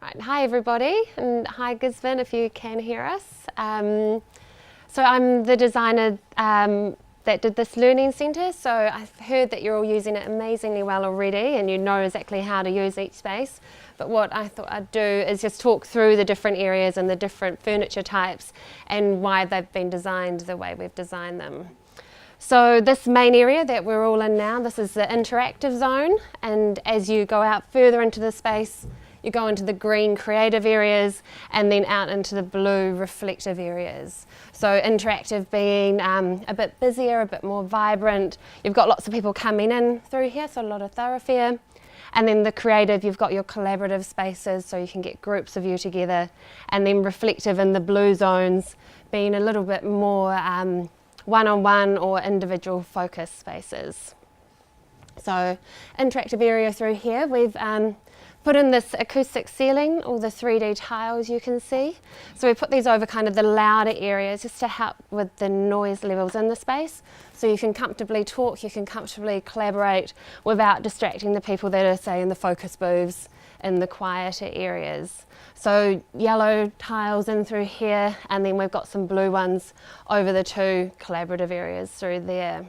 Right, hi everybody, and hi Gisborne if you can hear us. So I'm the designer that did this learning centre, so I've heard that you're all using it amazingly well already and you know exactly how to use each space. But what I thought I'd do is just talk through the different areas and the different furniture types and why they've been designed the way we've designed them. So this main area that we're all in now, this is the interactive zone, and as you go out further into the space, you go into the green creative areas and then out into the blue reflective areas. So interactive being a bit busier, a bit more vibrant. You've got lots of people coming in through here, so a lot of thoroughfare. And then the creative, you've got your collaborative spaces, so you can get groups of you together. And then reflective in the blue zones being a little bit more one-on-one or individual focus spaces. So interactive area through here, we've put in this acoustic ceiling, all the 3D tiles you can see. So we put these over kind of the louder areas just to help with the noise levels in the space. So you can comfortably talk, you can comfortably collaborate without distracting the people that are, say, in the focus booths in the quieter areas. So yellow tiles in through here, and then we've got some blue ones over the two collaborative areas through there.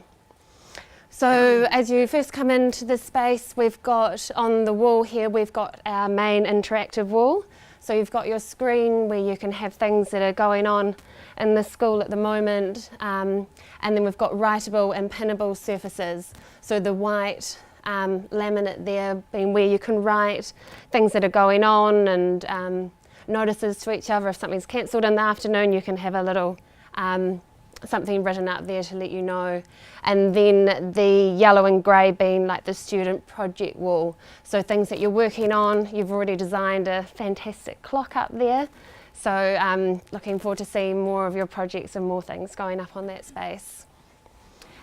So as you first come into the space, we've got on the wall here, we've got our main interactive wall. So you've got your screen where you can have things that are going on in the school at the moment. And then we've got writable and pinnable surfaces. So the white laminate there being where you can write things that are going on and notices to each other. If something's cancelled in the afternoon, you can have a little something written up there to let you know. And then the yellow and grey being like the student project wall. So things that you're working on, you've already designed a fantastic clock up there. So looking forward to seeing more of your projects and more things going up on that space.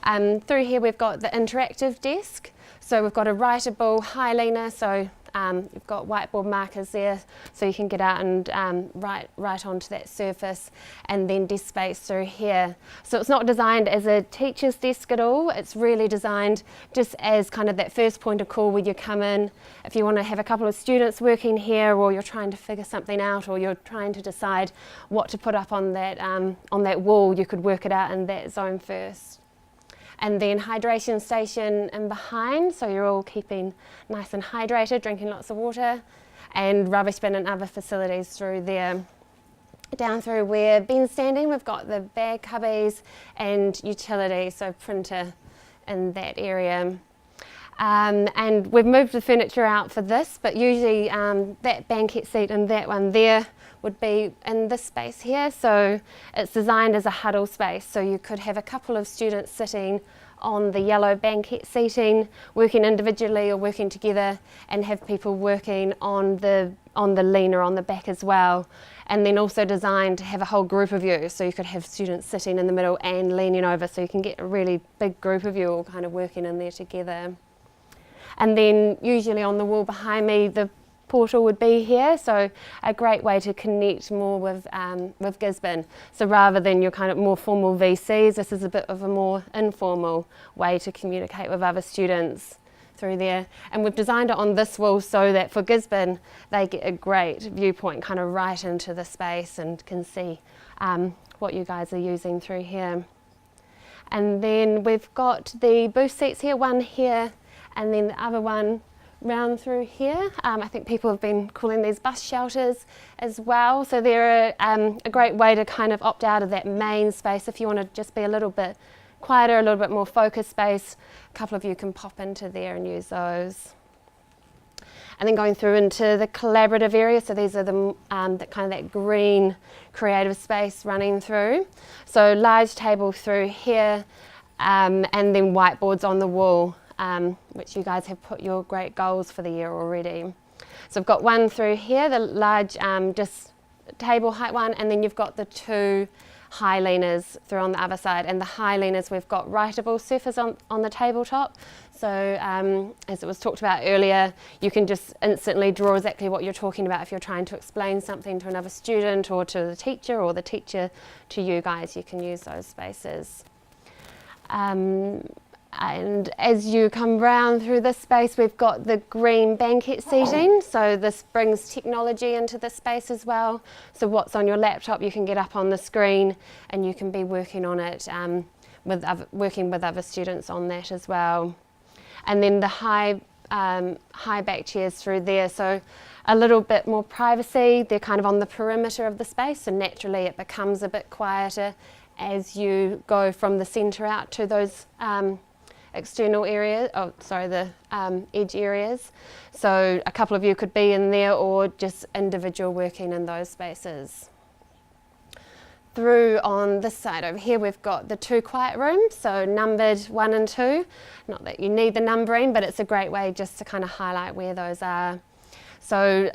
Through here we've got the interactive desk. So we've got a writable high leaner, so you've got whiteboard markers there, so you can get out and write onto that surface, and then desk space through here. So it's not designed as a teacher's desk at all, it's really designed just as kind of that first point of call where you come in. If you want to have a couple of students working here, or you're trying to figure something out, or you're trying to decide what to put up on that wall, you could work it out in that zone first. And then hydration station in behind, so you're all keeping nice and hydrated, drinking lots of water, and rubbish bin and other facilities through there. Down through where Ben's standing, we've got the bag cubbies and utilities, so printer in that area. And we've moved the furniture out for this, but usually that banquette seat and that one there would be in this space here. So it's designed as a huddle space, so you could have a couple of students sitting on the yellow banquette seating, working individually or working together, and have people working on the leaner on the back as well. And then also designed to have a whole group of you, so you could have students sitting in the middle and leaning over, so you can get a really big group of you all kind of working in there together. And then usually on the wall behind me, the portal would be here, so a great way to connect more with Gisborne. So rather than your kind of more formal VCs, this is a bit of a more informal way to communicate with other students through there. And we've designed it on this wall so that for Gisborne, they get a great viewpoint kind of right into the space and can see what you guys are using through here. And then we've got the booth seats here, one here, and then the other one round through here. I think people have been calling these bus shelters as well. So they're a great way to kind of opt out of that main space. If you want to just be a little bit quieter, a little bit more focused space, a couple of you can pop into there and use those. And then going through into the collaborative area, so these are the kind of that green creative space running through. So large table through here, and then whiteboards on the wall. Which you guys have put your great goals for the year already. So I've got one through here, the large just table height one, and then you've got the two high leaners through on the other side. And the high leaners, we've got writable surface on the tabletop. So as it was talked about earlier, you can just instantly draw exactly what you're talking about if you're trying to explain something to another student or to the teacher or the teacher to you guys. You can use those spaces. And as you come round through this space, we've got the green banquette seating. So this brings technology into the space as well. So what's on your laptop, you can get up on the screen and you can be working on it, working with other students on that as well. And then the high back chairs through there. So a little bit more privacy. They're kind of on the perimeter of the space. So naturally it becomes a bit quieter as you go from the centre out to those external areas, the edge areas. So a couple of you could be in there or just individual working in those spaces. Through on this side over here we've got the 2 quiet rooms, so numbered 1 and 2. Not that you need the numbering, but it's a great way just to kind of highlight where those are. So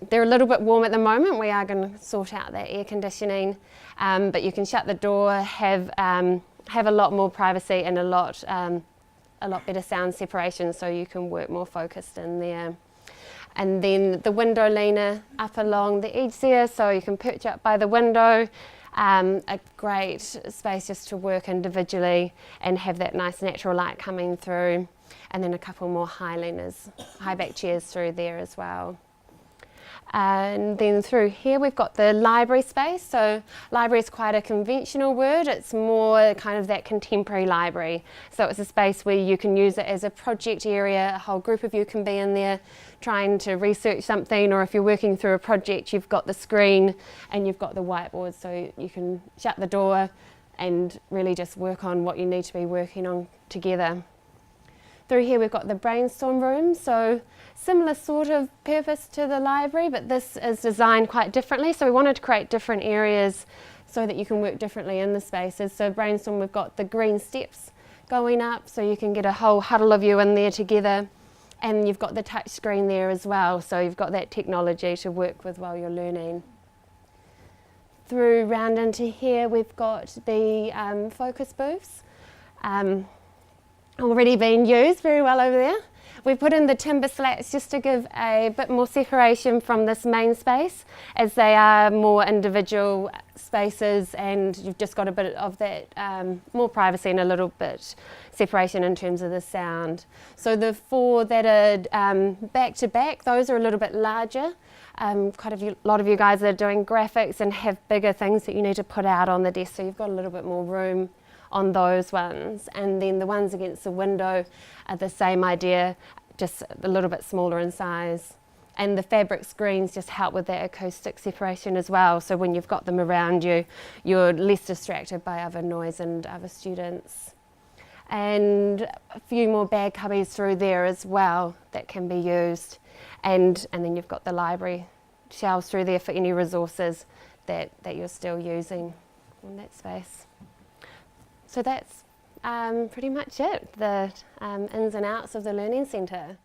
they're a little bit warm at the moment. We are going to sort out that air conditioning, but you can shut the door, have a lot more privacy and a lot better sound separation, so you can work more focused in there. And then the window leaner up along the edge there, so you can perch up by the window. A great space just to work individually and have that nice natural light coming through. And then a couple more high leaners, high back chairs through there as well. And then through here we've got the library space. So library is quite a conventional word. It's more kind of that contemporary library. So it's a space where you can use it as a project area. A whole group of you can be in there trying to research something, or if you're working through a project, you've got the screen and you've got the whiteboard, so you can shut the door and really just work on what you need to be working on together. Through here we've got the brainstorm room, so similar sort of purpose to the library, but this is designed quite differently. So we wanted to create different areas so that you can work differently in the spaces. So brainstorm, we've got the green steps going up, so you can get a whole huddle of you in there together. And you've got the touch screen there as well, so you've got that technology to work with while you're learning. Through round into here we've got the focus booths. Already being used very well over there. We put in the timber slats just to give a bit more separation from this main space, as they are more individual spaces and you've just got a bit of that more privacy and a little bit separation in terms of the sound. So the 4 that are back to back, those are a little bit larger. Quite a lot of you guys are doing graphics and have bigger things that you need to put out on the desk, so you've got a little bit more room on those ones. And then the ones against the window are the same idea, just a little bit smaller in size. And the fabric screens just help with that acoustic separation as well, so when you've got them around you, you're less distracted by other noise and other students. And a few more bag cubbies through there as well that can be used. And then you've got the library shelves through there for any resources that you're still using in that space. So that's pretty much it, the ins and outs of the Learning Centre.